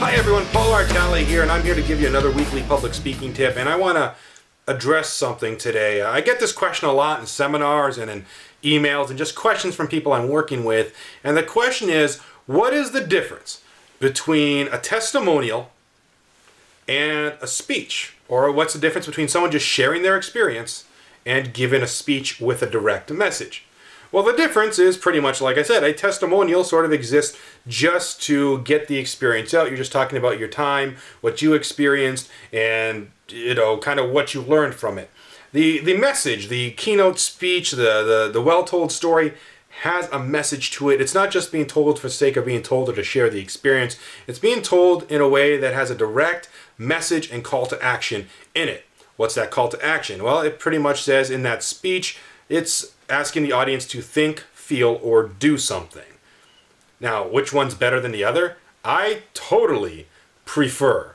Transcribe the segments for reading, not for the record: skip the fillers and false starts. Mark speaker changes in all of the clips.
Speaker 1: Hi everyone, Paul Artale here, and I'm here to give you another weekly public speaking tip. And I want to address something today. I get this question a lot in seminars and in emails and just questions from people I'm working with. And the question is, what is the difference between a testimonial and a speech? Or what's the difference between someone just sharing their experience and giving a speech with a direct message? Well, the difference is pretty much like I said. A testimonial sort of exists just to get the experience out. You're just talking about your time, what you experienced, and kind of what you learned from it. The message, the keynote speech, the well-told story has a message to it. It's not just being told for the sake of being told or to share the experience. It's being told in a way that has a direct message and call to action in it. What's that call to action? Well, it pretty much says in that speech, it's asking the audience to think, feel, or do something. Now, which one's better than the other? I totally prefer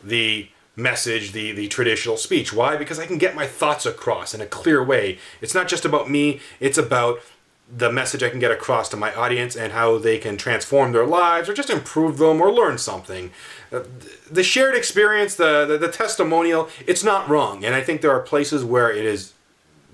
Speaker 1: the message, the traditional speech. Why? Because I can get my thoughts across in a clear way. It's not just about me, it's about the message I can get across to my audience and how they can transform their lives or just improve them or learn something. The shared experience, the testimonial, it's not wrong. And I think there are places where it is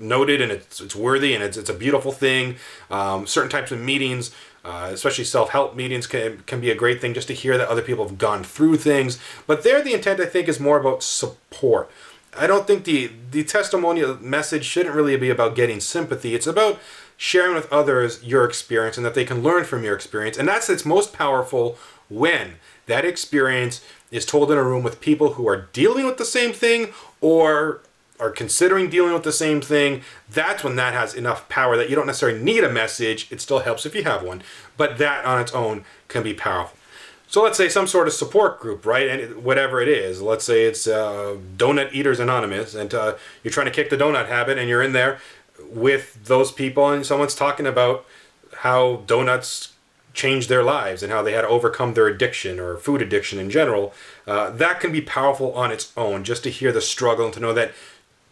Speaker 1: noted and it's worthy and it's a beautiful thing. Certain types of meetings, especially self-help meetings, can be a great thing just to hear that other people have gone through things. But there, the intent, I think, is more about support. I don't think the testimonial message shouldn't really be about getting sympathy. It's about sharing with others your experience and that they can learn from your experience. And it's most powerful when that experience is told in a room with people who are dealing with the same thing or are considering dealing with the same thing. That's when that has enough power that you don't necessarily need a message. It still helps if you have one, but that on its own can be powerful. So let's say some sort of support group, right? And whatever it is, let's say it's Donut Eaters Anonymous, and you're trying to kick the donut habit, and you're in there with those people, and someone's talking about how donuts changed their lives and how they had to overcome their addiction or food addiction in general. That can be powerful on its own, just to hear the struggle and to know that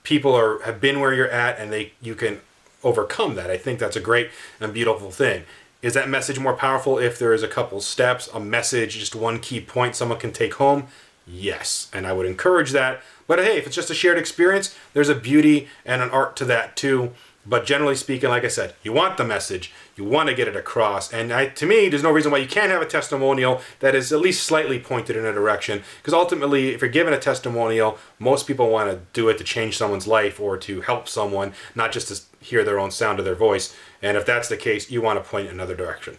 Speaker 1: people have been where you're at and you can overcome that. I think that's a great and beautiful thing. Is that message more powerful if there is a couple steps, a message, just one key point someone can take home? Yes, and I would encourage that. But hey, if it's just a shared experience, there's a beauty and an art to that too. But generally speaking, like I said, you want the message, you want to get it across. And to me, there's no reason why you can't have a testimonial that is at least slightly pointed in a direction. Because ultimately, if you're given a testimonial, most people want to do it to change someone's life or to help someone, not just to hear their own sound of their voice. And if that's the case, you want to point in another direction.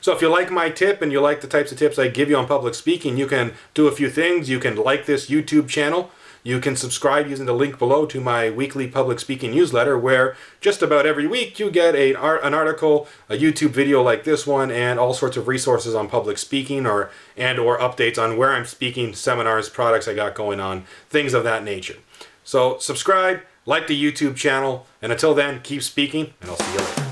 Speaker 1: So if you like my tip and you like the types of tips I give you on public speaking, you can do a few things. You can like this YouTube channel. You can subscribe using the link below to my weekly public speaking newsletter, where just about every week you get an article, a YouTube video like this one, and all sorts of resources on public speaking or updates on where I'm speaking, seminars, products I got going on, things of that nature. So subscribe, like the YouTube channel, and until then, keep speaking, and I'll see you later.